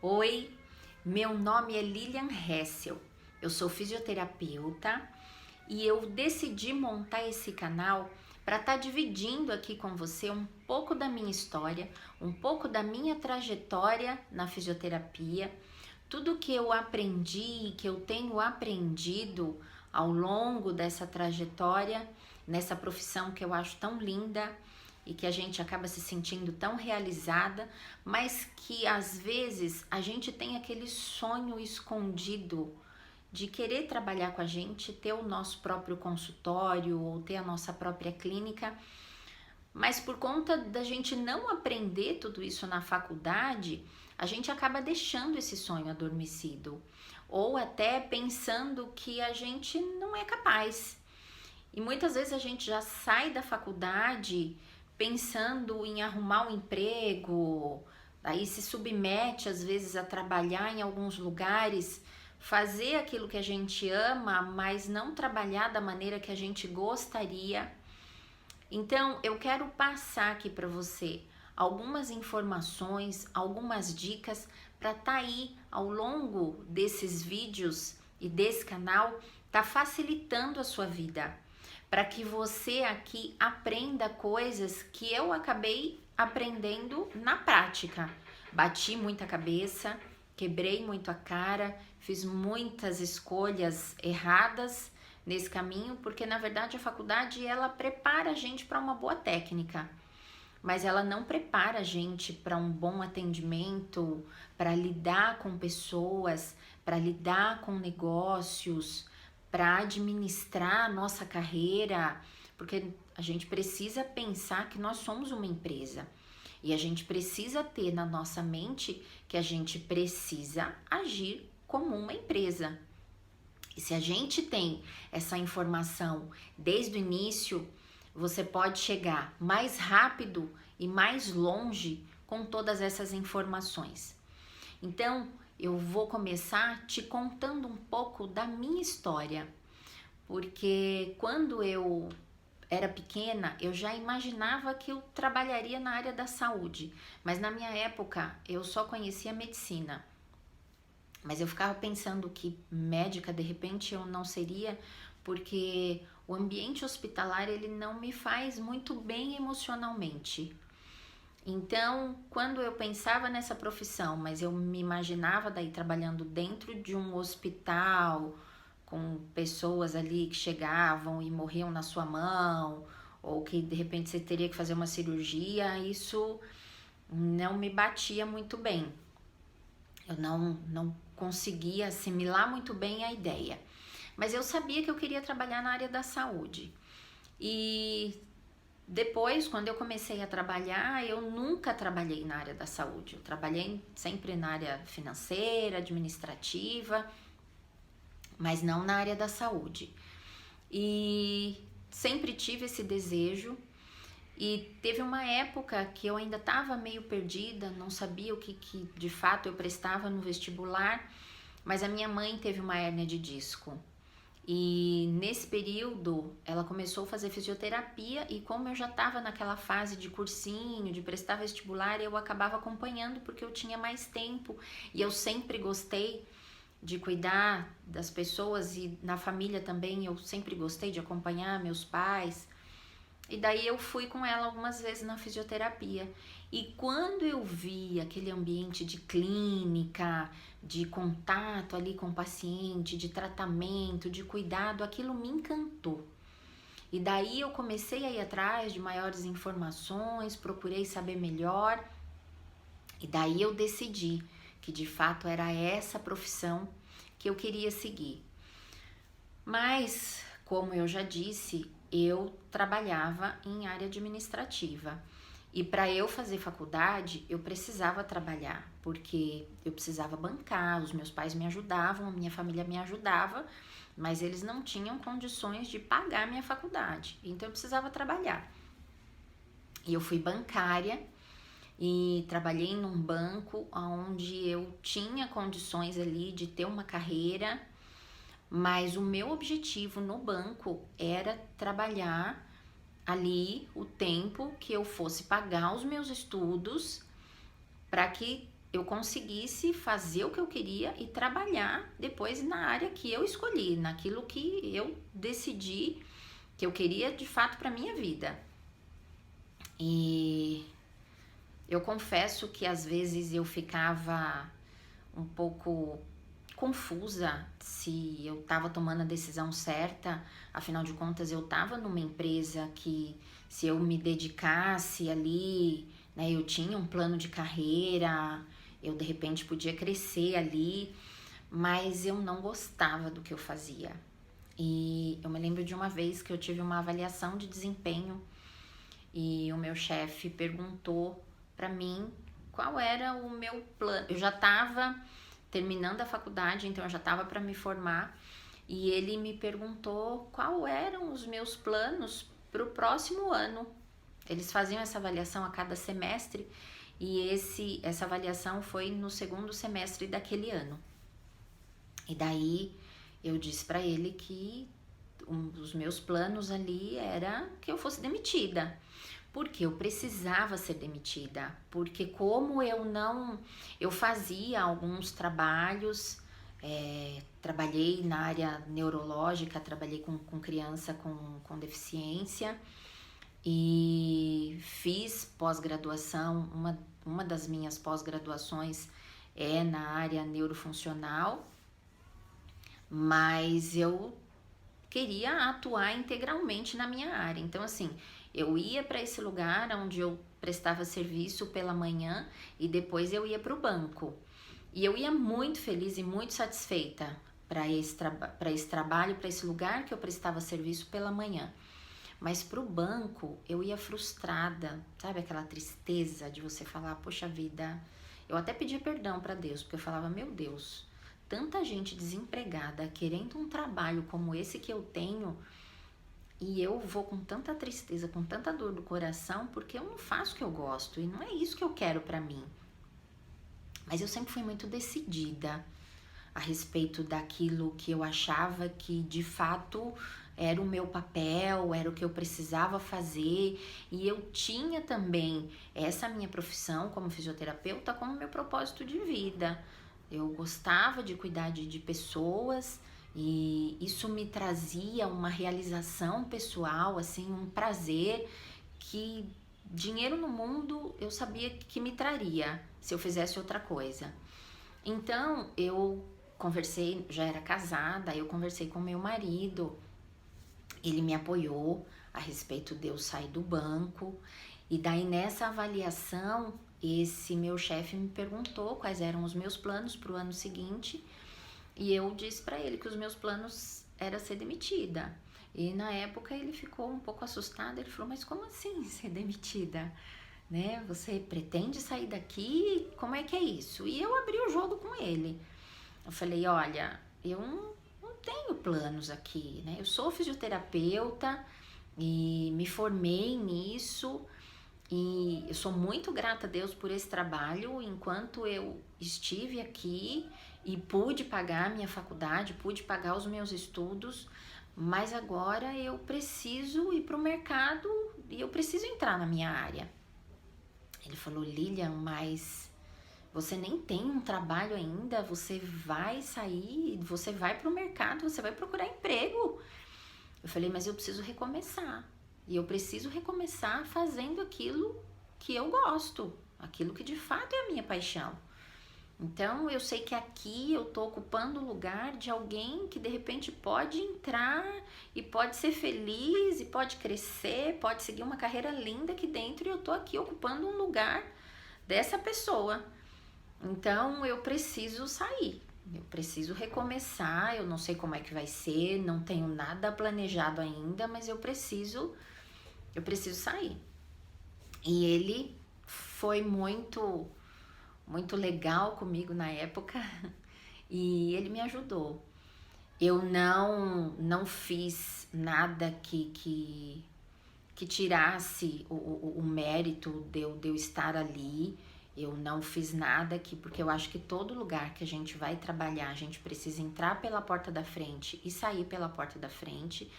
Oi, meu nome é Lilian Hessel, eu sou fisioterapeuta e eu decidi montar esse canal para estar dividindo aqui com você um pouco da minha história, um pouco da minha trajetória na fisioterapia, tudo que eu aprendi, que eu tenho aprendido ao longo dessa trajetória, nessa profissão que eu acho tão linda e que a gente acaba se sentindo tão realizada, mas que às vezes a gente tem aquele sonho escondido de querer trabalhar com a gente, ter o nosso próprio consultório ou ter a nossa própria clínica, mas por conta da gente não aprender tudo isso na faculdade, a gente acaba deixando esse sonho adormecido ou até pensando que a gente não é capaz. E muitas vezes a gente já sai da faculdade pensando em arrumar um emprego, aí se submete às vezes a trabalhar em alguns lugares, fazer aquilo que a gente ama, mas não trabalhar da maneira que a gente gostaria. Então, eu quero passar aqui para você algumas informações, algumas dicas para estar aí ao longo desses vídeos e desse canal, tá facilitando a sua vida, para que você aqui aprenda coisas que eu acabei aprendendo na prática. Bati muita cabeça, quebrei muito a cara, fiz muitas escolhas erradas nesse caminho, porque na verdade a faculdade ela prepara a gente para uma boa técnica, mas ela não prepara a gente para um bom atendimento, para lidar com pessoas, para lidar com negócios, para administrar a nossa carreira, porque a gente precisa pensar que nós somos uma empresa e a gente precisa ter na nossa mente que a gente precisa agir como uma empresa. E se a gente tem essa informação desde o início, você pode chegar mais rápido e mais longe com todas essas informações. Então, eu vou começar te contando um pouco da minha história, porque quando eu era pequena, eu já imaginava que eu trabalharia na área da saúde, mas na minha época eu só conhecia medicina. Mas eu ficava pensando que médica de repente eu não seria, porque o ambiente hospitalar ele não me faz muito bem emocionalmente. Então, quando eu pensava nessa profissão, mas eu me imaginava daí trabalhando dentro de um hospital, com pessoas ali que chegavam e morriam na sua mão, ou que de repente você teria que fazer uma cirurgia, isso não me batia muito bem. Eu não conseguia assimilar muito bem a ideia. Mas eu sabia que eu queria trabalhar na área da saúde. E depois, quando eu comecei a trabalhar, eu nunca trabalhei na área da saúde. Eu trabalhei sempre na área financeira, administrativa, mas não na área da saúde. E sempre tive esse desejo. E teve uma época que eu ainda estava meio perdida, não sabia o que de fato eu prestava no vestibular, mas a minha mãe teve uma hérnia de disco. E nesse período ela começou a fazer fisioterapia e como eu já estava naquela fase de cursinho, de prestar vestibular, eu acabava acompanhando porque eu tinha mais tempo e eu sempre gostei de cuidar das pessoas e na família também eu sempre gostei de acompanhar meus pais. E daí eu fui com ela algumas vezes na fisioterapia. E quando eu vi aquele ambiente de clínica, de contato ali com o paciente, de tratamento, de cuidado, aquilo me encantou. E daí eu comecei a ir atrás de maiores informações, procurei saber melhor. E daí eu decidi que de fato era essa profissão que eu queria seguir. Mas, como eu já disse, eu trabalhava em área administrativa. E para eu fazer faculdade, eu precisava trabalhar, porque eu precisava bancar, os meus pais me ajudavam, a minha família me ajudava, mas eles não tinham condições de pagar a minha faculdade. Então eu precisava trabalhar. E eu fui bancária e trabalhei num banco onde eu tinha condições ali de ter uma carreira. Mas o meu objetivo no banco era trabalhar ali o tempo que eu fosse pagar os meus estudos para que eu conseguisse fazer o que eu queria e trabalhar depois na área que eu escolhi, naquilo que eu decidi que eu queria de fato para minha vida. E eu confesso que às vezes eu ficava um pouco confusa se eu estava tomando a decisão certa. Afinal de contas, eu estava numa empresa que, se eu me dedicasse ali, né, eu tinha um plano de carreira, eu de repente podia crescer ali, mas eu não gostava do que eu fazia. E eu me lembro de uma vez que eu tive uma avaliação de desempenho e o meu chefe perguntou para mim qual era o meu plano. Eu já estava terminando a faculdade, então eu já estava para me formar, e ele me perguntou qual eram os meus planos para o próximo ano. Eles faziam essa avaliação a cada semestre e essa avaliação foi no segundo semestre daquele ano. E daí eu disse para ele que um dos meus planos ali era que eu fosse demitida, porque eu precisava ser demitida, porque como eu fazia alguns trabalhos, trabalhei na área neurológica, trabalhei com criança com deficiência e fiz pós-graduação, uma das minhas pós-graduações é na área neurofuncional, mas eu queria atuar integralmente na minha área. Então, assim, eu ia para esse lugar onde eu prestava serviço pela manhã e depois eu ia para o banco. E eu ia muito feliz e muito satisfeita para esse trabalho, para esse lugar que eu prestava serviço pela manhã. Mas para o banco eu ia frustrada, sabe? Aquela tristeza de você falar, poxa vida. Eu até pedi perdão para Deus, porque eu falava, meu Deus, tanta gente desempregada querendo um trabalho como esse que eu tenho, e eu vou com tanta tristeza, com tanta dor do coração, porque eu não faço o que eu gosto e não é isso que eu quero para mim. Mas eu sempre fui muito decidida a respeito daquilo que eu achava que de fato era o meu papel, era o que eu precisava fazer, e eu tinha também essa minha profissão como fisioterapeuta como meu propósito de vida. Eu gostava de cuidar de pessoas e isso me trazia uma realização pessoal, assim, um prazer que dinheiro no mundo eu sabia que me traria se eu fizesse outra coisa. Então eu conversei, já era casada, eu conversei com meu marido, ele me apoiou a respeito de eu sair do banco, e daí nessa avaliação esse meu chefe me perguntou quais eram os meus planos para o ano seguinte, e eu disse para ele que os meus planos era ser demitida. E na época ele ficou um pouco assustado, ele falou, mas como assim ser demitida? Né? Você pretende sair daqui? Como é que é isso? E eu abri o jogo com ele. Eu falei, olha, eu não tenho planos aqui, né? Eu sou fisioterapeuta e me formei nisso e eu sou muito grata a Deus por esse trabalho enquanto eu estive aqui e pude pagar minha faculdade, pude pagar os meus estudos, mas agora eu preciso ir para o mercado e eu preciso entrar na minha área. Ele falou, Lilian, mas você nem tem um trabalho ainda, você vai sair, você vai para o mercado, você vai procurar emprego. Eu falei, mas eu preciso recomeçar. E eu preciso recomeçar fazendo aquilo que eu gosto, aquilo que de fato é a minha paixão. Então eu sei que aqui eu tô ocupando o lugar de alguém que de repente pode entrar e pode ser feliz e pode crescer, pode seguir uma carreira linda aqui dentro, e eu tô aqui ocupando um lugar dessa pessoa. Então eu preciso sair, eu preciso recomeçar, eu não sei como é que vai ser, não tenho nada planejado ainda, mas eu preciso sair. E ele foi muito legal comigo na época e ele me ajudou. Eu não fiz nada que tirasse o mérito de eu estar ali. Eu não fiz nada porque eu acho que todo lugar que a gente vai trabalhar, a gente precisa entrar pela porta da frente e sair pela porta da frente.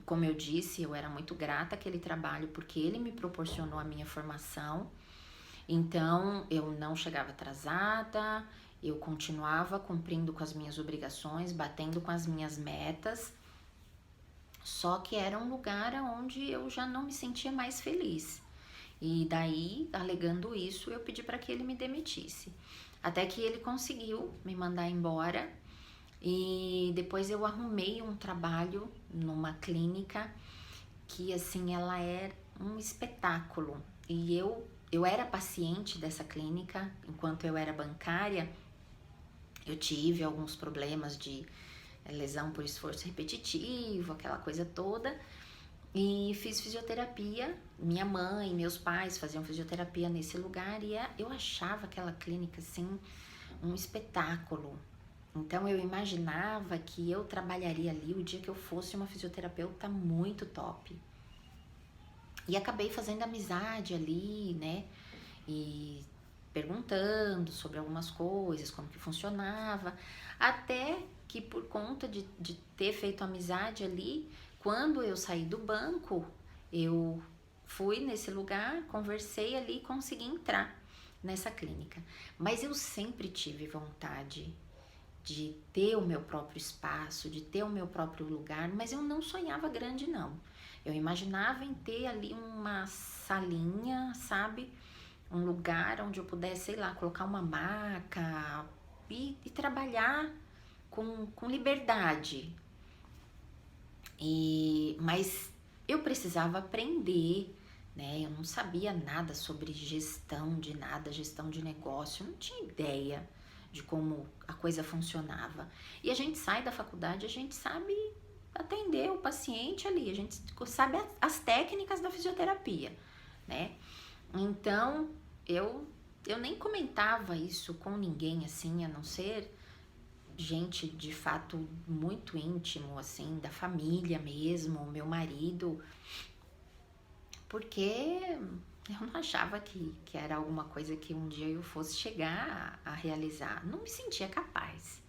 Como eu disse, eu era muito grata àquele trabalho porque ele me proporcionou a minha formação. Então, eu não chegava atrasada, eu continuava cumprindo com as minhas obrigações, batendo com as minhas metas, só que era um lugar onde eu já não me sentia mais feliz. E daí, alegando isso, eu pedi para que ele me demitisse. Até que ele conseguiu me mandar embora e depois eu arrumei um trabalho numa clínica que assim ela é um espetáculo. E eu era paciente dessa clínica, enquanto eu era bancária, eu tive alguns problemas de lesão por esforço repetitivo, aquela coisa toda. E fiz fisioterapia, minha mãe, meus pais faziam fisioterapia nesse lugar e eu achava aquela clínica assim um espetáculo. Então eu imaginava que eu trabalharia ali o dia que eu fosse uma fisioterapeuta muito top. E acabei fazendo amizade ali, né? E perguntando sobre algumas coisas, como que funcionava, até que por conta de ter feito amizade ali, quando eu saí do banco, eu fui nesse lugar, conversei ali e consegui entrar nessa clínica. Mas eu sempre tive vontade de ter o meu próprio espaço, de ter o meu próprio lugar, mas eu não sonhava grande não. Eu imaginava em ter ali uma salinha, sabe? Um lugar onde eu pudesse, sei lá, colocar uma maca e trabalhar com liberdade. Mas eu precisava aprender, né? Eu não sabia nada sobre gestão de nada, gestão de negócio, eu não tinha ideia de como a coisa funcionava. E a gente sai da faculdade, a gente sabe atender o paciente ali, a gente sabe as técnicas da fisioterapia, né? Então, eu nem comentava isso com ninguém, assim, a não ser gente de fato muito íntimo, assim, da família mesmo, meu marido, porque eu não achava que era alguma coisa que um dia eu fosse chegar a realizar. Não me sentia capaz.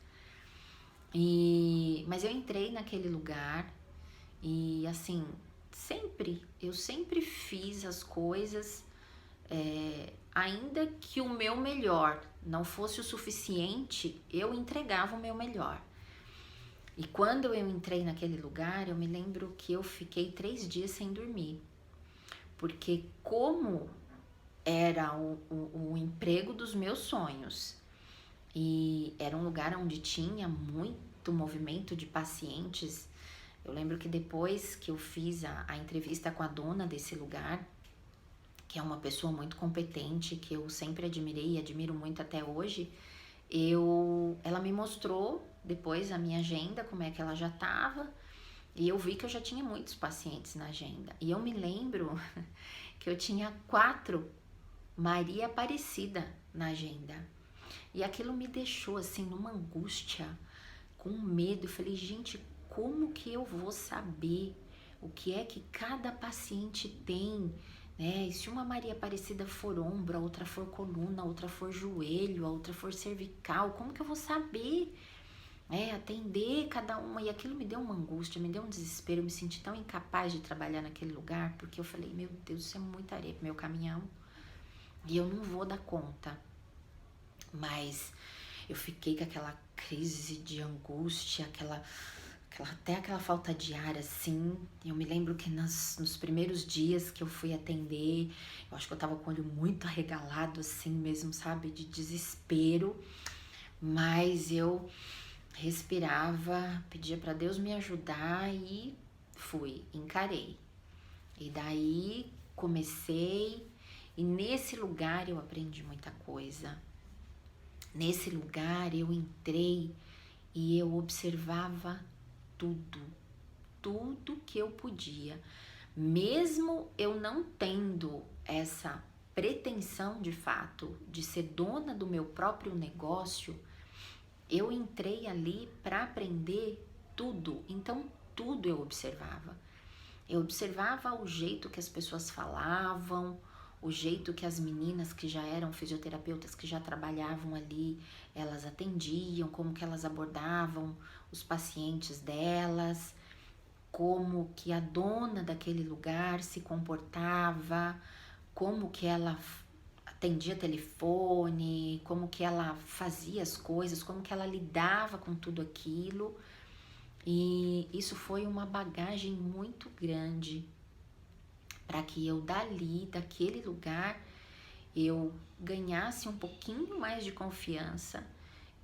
Mas eu entrei naquele lugar e, assim, eu sempre fiz as coisas, ainda que o meu melhor não fosse o suficiente, eu entregava o meu melhor. E quando eu entrei naquele lugar, eu me lembro que eu fiquei 3 dias sem dormir. Porque como era o emprego dos meus sonhos e era um lugar onde tinha muito movimento de pacientes, eu lembro que depois que eu fiz a entrevista com a dona desse lugar, que é uma pessoa muito competente, que eu sempre admirei e admiro muito até hoje, ela me mostrou depois a minha agenda, como é que ela já estava, e eu vi que eu já tinha muitos pacientes na agenda. E eu me lembro que eu tinha 4 Maria Aparecida na agenda. E aquilo me deixou assim numa angústia, com medo. Eu falei, gente, como que eu vou saber o que é que cada paciente tem, né? E se uma Maria Aparecida for ombro, a outra for coluna, a outra for joelho, a outra for cervical, como que eu vou saber? Atender cada uma. E aquilo me deu uma angústia, me deu um desespero. Eu me senti tão incapaz de trabalhar naquele lugar, porque eu falei, meu Deus, isso é muita areia pro meu caminhão e eu não vou dar conta. Mas eu fiquei com aquela crise de angústia, até aquela falta de ar, assim. Eu me lembro que nos primeiros dias que eu fui atender, eu acho que eu tava com o olho muito arregalado, assim mesmo, sabe? De desespero. Mas eu respirava, pedia para Deus me ajudar e fui, encarei. E daí comecei, e nesse lugar eu aprendi muita coisa. Nesse lugar eu entrei e eu observava tudo que eu podia. Mesmo eu não tendo essa pretensão de fato de ser dona do meu próprio negócio, eu entrei ali para aprender tudo. Então tudo eu observava. Eu observava o jeito que as pessoas falavam, o jeito que as meninas que já eram fisioterapeutas, que já trabalhavam ali, elas atendiam, como que elas abordavam os pacientes delas, como que a dona daquele lugar se comportava, como que ela atendia telefone, como que ela fazia as coisas, como que ela lidava com tudo aquilo. E isso foi uma bagagem muito grande para que eu daquele lugar, eu ganhasse um pouquinho mais de confiança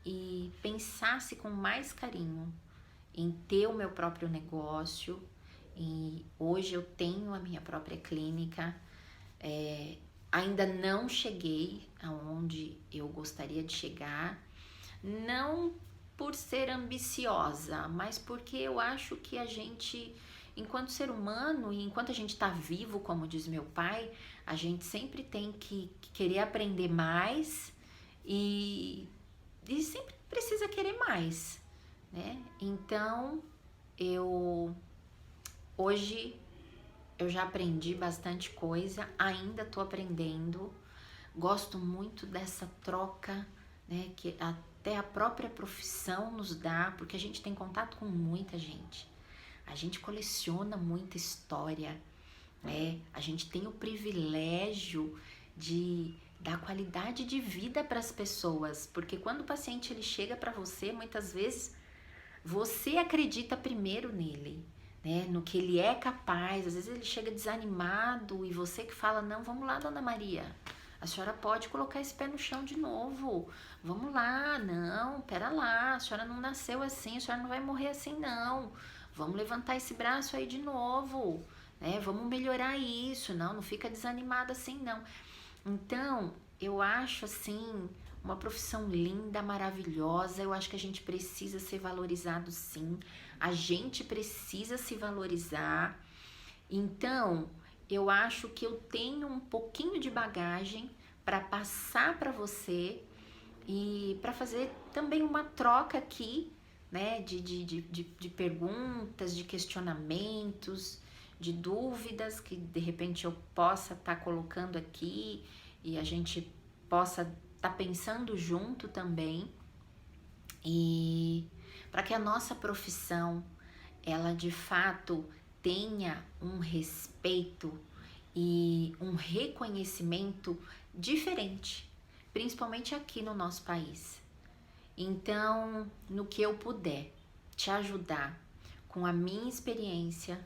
e pensasse com mais carinho em ter o meu próprio negócio. E hoje eu tenho a minha própria clínica. Ainda não cheguei aonde eu gostaria de chegar, não por ser ambiciosa, mas porque eu acho que a gente, enquanto ser humano e enquanto a gente está vivo, como diz meu pai, a gente sempre tem que querer aprender mais e sempre precisa querer mais, né? Então, hoje eu já aprendi bastante coisa, ainda tô aprendendo, gosto muito dessa troca, né, que até a própria profissão nos dá, porque a gente tem contato com muita gente, a gente coleciona muita história, né, a gente tem o privilégio de dar qualidade de vida para as pessoas, porque quando o paciente ele chega para você, muitas vezes você acredita primeiro nele, né, no que ele é capaz. Às vezes ele chega desanimado e você que fala, não, vamos lá, dona Maria, a senhora pode colocar esse pé no chão de novo, vamos lá, não, pera lá, a senhora não nasceu assim, a senhora não vai morrer assim não, vamos levantar esse braço aí de novo, né, vamos melhorar isso, não fica desanimada assim não. Então, eu acho assim uma profissão linda, maravilhosa. Eu acho que a gente precisa ser valorizado sim. A gente precisa se valorizar. Então, eu acho que eu tenho um pouquinho de bagagem para passar para você e para fazer também uma troca aqui, né, de perguntas, de questionamentos, de dúvidas que de repente eu possa estar colocando aqui e a gente possa estar pensando junto também, e para que a nossa profissão ela de fato tenha um respeito e um reconhecimento diferente, principalmente aqui no nosso país. Então, no que eu puder te ajudar com a minha experiência,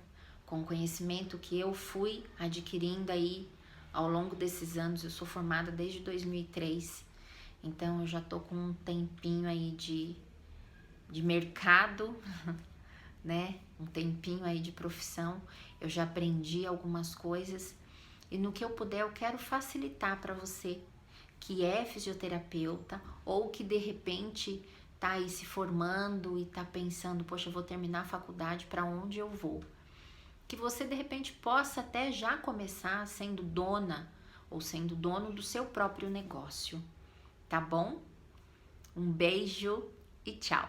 com o conhecimento que eu fui adquirindo aí ao longo desses anos, eu sou formada desde 2003, então eu já tô com um tempinho aí de mercado, né? Um tempinho aí de profissão, eu já aprendi algumas coisas e no que eu puder eu quero facilitar para você que é fisioterapeuta ou que de repente tá aí se formando e tá pensando, poxa, eu vou terminar a faculdade, para onde eu vou? Que você de repente possa até já começar sendo dona ou sendo dono do seu próprio negócio, tá bom? Um beijo e tchau!